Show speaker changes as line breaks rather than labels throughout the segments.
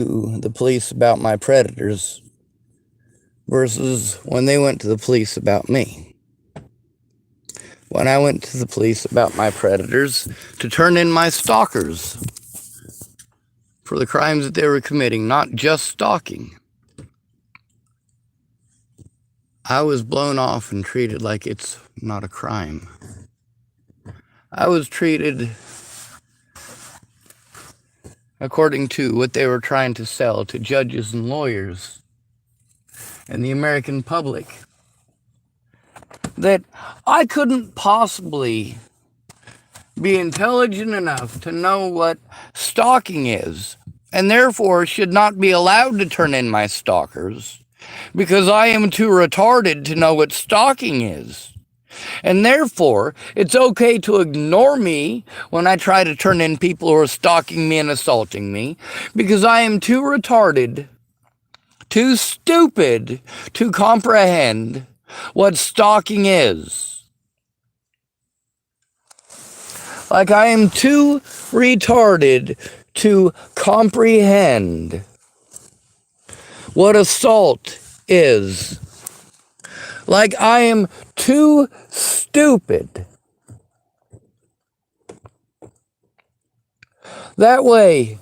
The police about my predators versus when they went to the police about me. When I went to the police about my predators to turn in my stalkers for the crimes that they were committing, not just stalking, I was blown off and treated like it's not a crime. I was treated according to what they were trying to sell to judges and lawyers and the American public, that I couldn't possibly be intelligent enough to know what stalking is, and therefore should not be allowed to turn in my stalkers because I am too retarded to know what stalking is. And therefore, it's okay to ignore me when I try to turn in people who are stalking me and assaulting me, because I am too retarded, too stupid to comprehend what stalking is. Like, I am too retarded to comprehend what assault is. Like, I am too stupid. That way,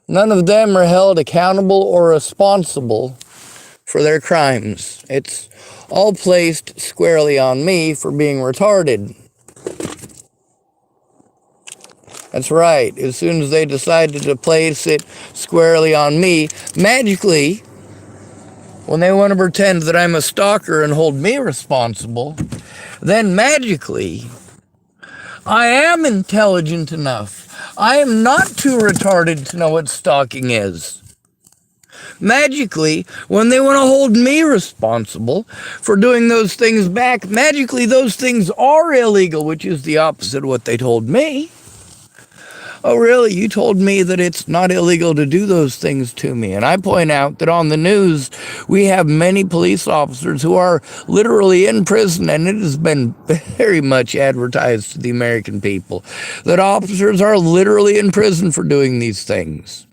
none of them are held accountable or responsible for their crimes. It's all placed squarely on me for being retarded. That's right. As soon as they decided to place it squarely on me, magically, when they want to pretend that I'm a stalker and hold me responsible, then magically, I am intelligent enough. I am not too retarded to know what stalking is. Magically, when they want to hold me responsible for doing those things back, magically those things are illegal, which is the opposite of what they told me. Oh, really? You told me that it's not illegal to do those things to me. And I point out that on the news, we have many police officers who are literally in prison, and it has been very much advertised to the American people that officers are literally in prison for doing these things.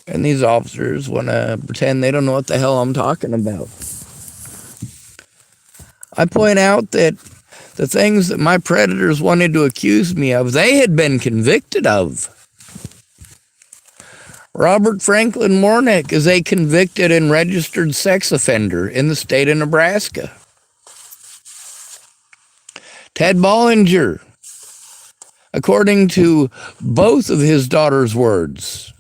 And these officers want to pretend they don't know what the hell I'm talking about. I point out that the things that my predators wanted to accuse me of, they had been convicted of. Robert Franklin Warnick is a convicted and registered sex offender in the state of Nebraska. Ted Bollinger, according to both of his daughter's words,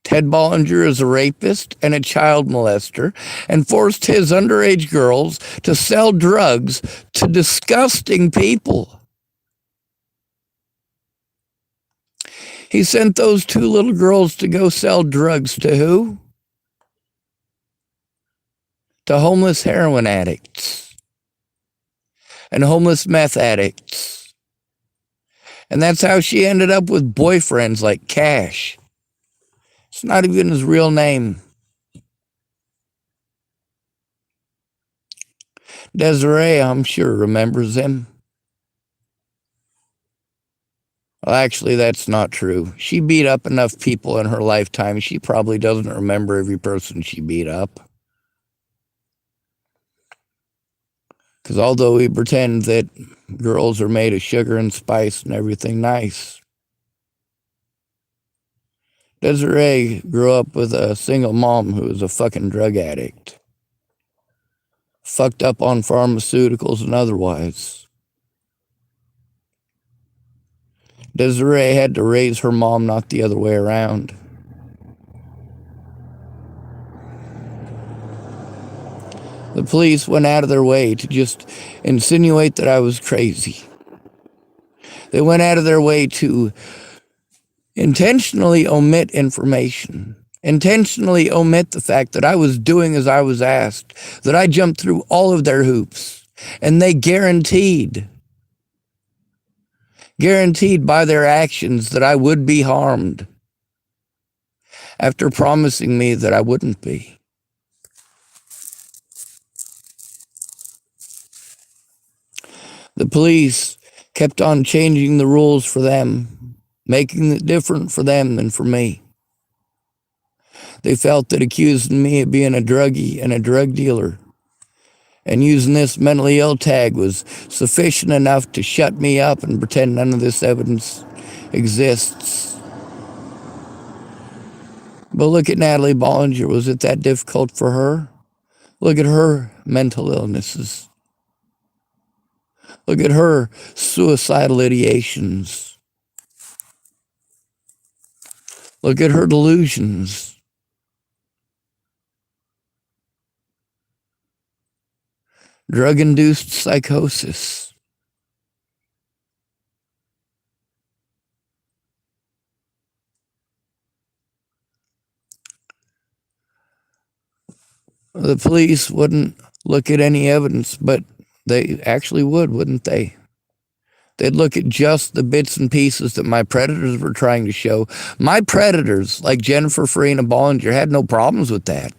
Ted Bollinger is a rapist and a child molester and forced his underage girls to sell drugs to disgusting people. He sent those two little girls to go sell drugs to who? To homeless heroin addicts and homeless meth addicts. And that's how she ended up with boyfriends like Cash. It's not even his real name. Desiree, I'm sure, remembers him. Well, actually, that's not true. She beat up enough people in her lifetime, she probably doesn't remember every person she beat up. Because although we pretend that girls are made of sugar and spice and everything nice, Desiree grew up with a single mom who was a fucking drug addict. Fucked up on pharmaceuticals and otherwise. Desiree had to raise her mom, not the other way around. The police went out of their way to just insinuate that I was crazy. They went out of their way to intentionally omit information, intentionally omit the fact that I was doing as I was asked, that I jumped through all of their hoops, and they guaranteed by their actions that I would be harmed after promising me that I wouldn't be. The police kept on changing the rules for them making it different for them than for me. They felt that accusing me of being a druggie and a drug dealer and using this mentally ill tag was sufficient enough to shut me up and pretend none of this evidence exists. But look at Natalie Bollinger. Was it that difficult for her? Look at her mental illnesses. Look at her suicidal ideations. Look at her delusions. Drug-induced psychosis. The police wouldn't look at any evidence, but they actually would, wouldn't they? They'd look at just the bits and pieces that my predators were trying to show. My predators, like Jennifer Farina Bollinger, had no problems with that.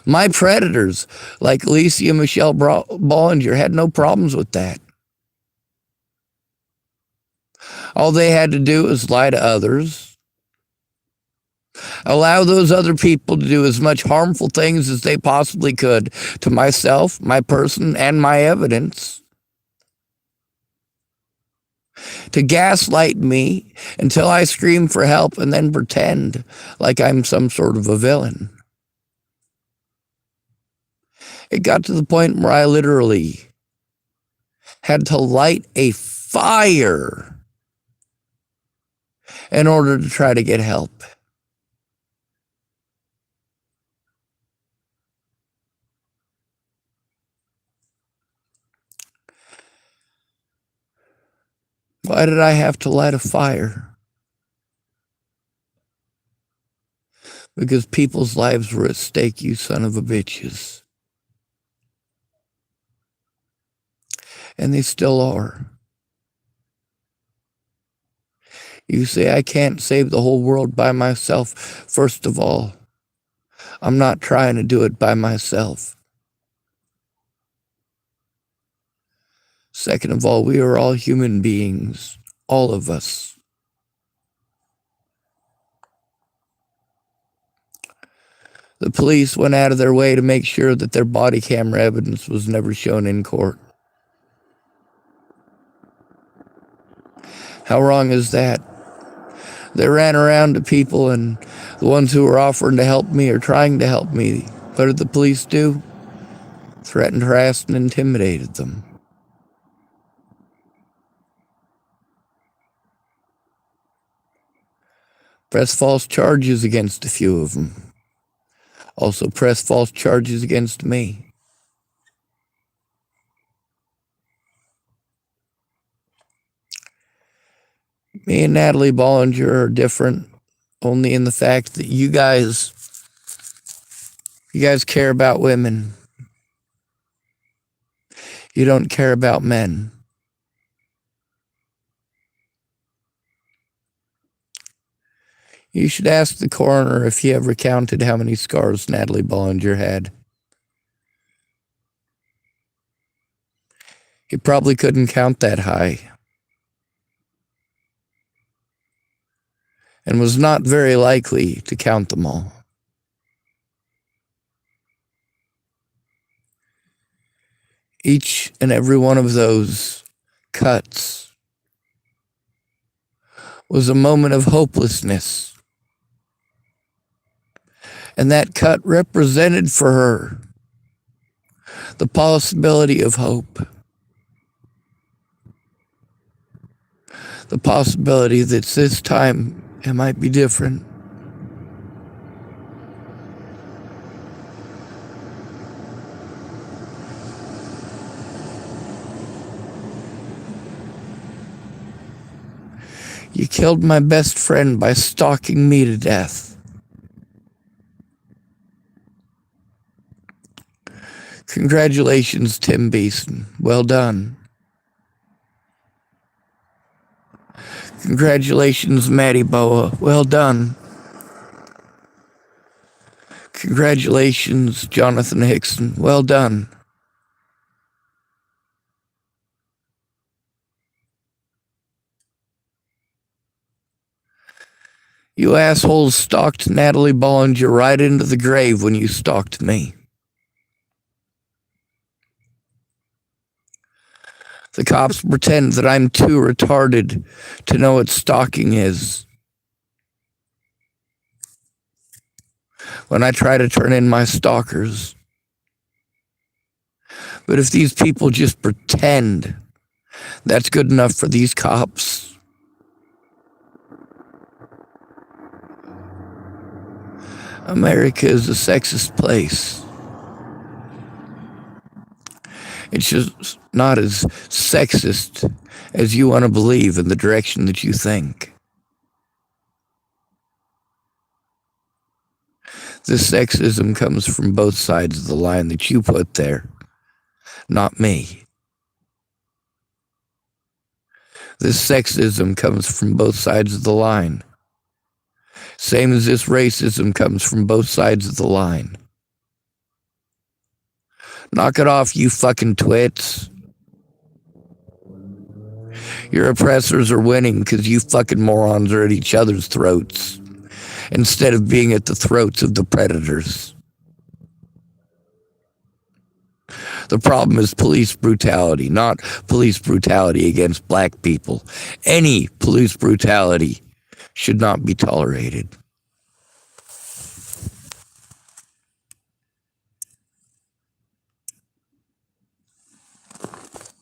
My predators, like Alicia Michelle Bollinger, had no problems with that. All they had to do was lie to others, allow those other people to do as much harmful things as they possibly could to myself, my person, and my evidence, to gaslight me until I scream for help and then pretend like I'm some sort of a villain. It got to the point where I literally had to light a fire in order to try to get help. Why did I have to light a fire? Because people's lives were at stake, you son of a bitches. And they still are. You say, I can't save the whole world by myself. First of all, I'm not trying to do it by myself. Second of all, we are all human beings, all of us. The police went out of their way to make sure that their body camera evidence was never shown in court. How wrong is that? They ran around to people, and the ones who were offering to help me or trying to help me, what did the police do? Threatened, harassed, and intimidated them. Press false charges against a few of them. Also press false charges against me. Me and Natalie Bollinger are different only in the fact that you guys care about women. You don't care about men. You should ask the coroner if he ever counted how many scars Natalie Bollinger had. He probably couldn't count that high. And was not very likely to count them all. Each and every one of those cuts was a moment of hopelessness. And that cut represented for her the possibility of hope. The possibility that this time it might be different. You killed my best friend by stalking me to death. Congratulations, Tim Beeson. Well done. Congratulations, Maddie Boa. Well done. Congratulations, Jonathan Hickson. Well done. You assholes stalked Natalie Bollinger right into the grave when you stalked me. The cops pretend that I'm too retarded to know what stalking is. When I try to turn in my stalkers. But if these people just pretend, that's good enough for these cops. America is a sexist place. It's just not as sexist as you want to believe in the direction that you think. This sexism comes from both sides of the line that you put there, not me. This sexism comes from both sides of the line. Same as this racism comes from both sides of the line. Knock it off, you fucking twits. Your oppressors are winning because you fucking morons are at each other's throats instead of being at the throats of the predators. The problem is police brutality, not police brutality against black people. Any police brutality should not be tolerated.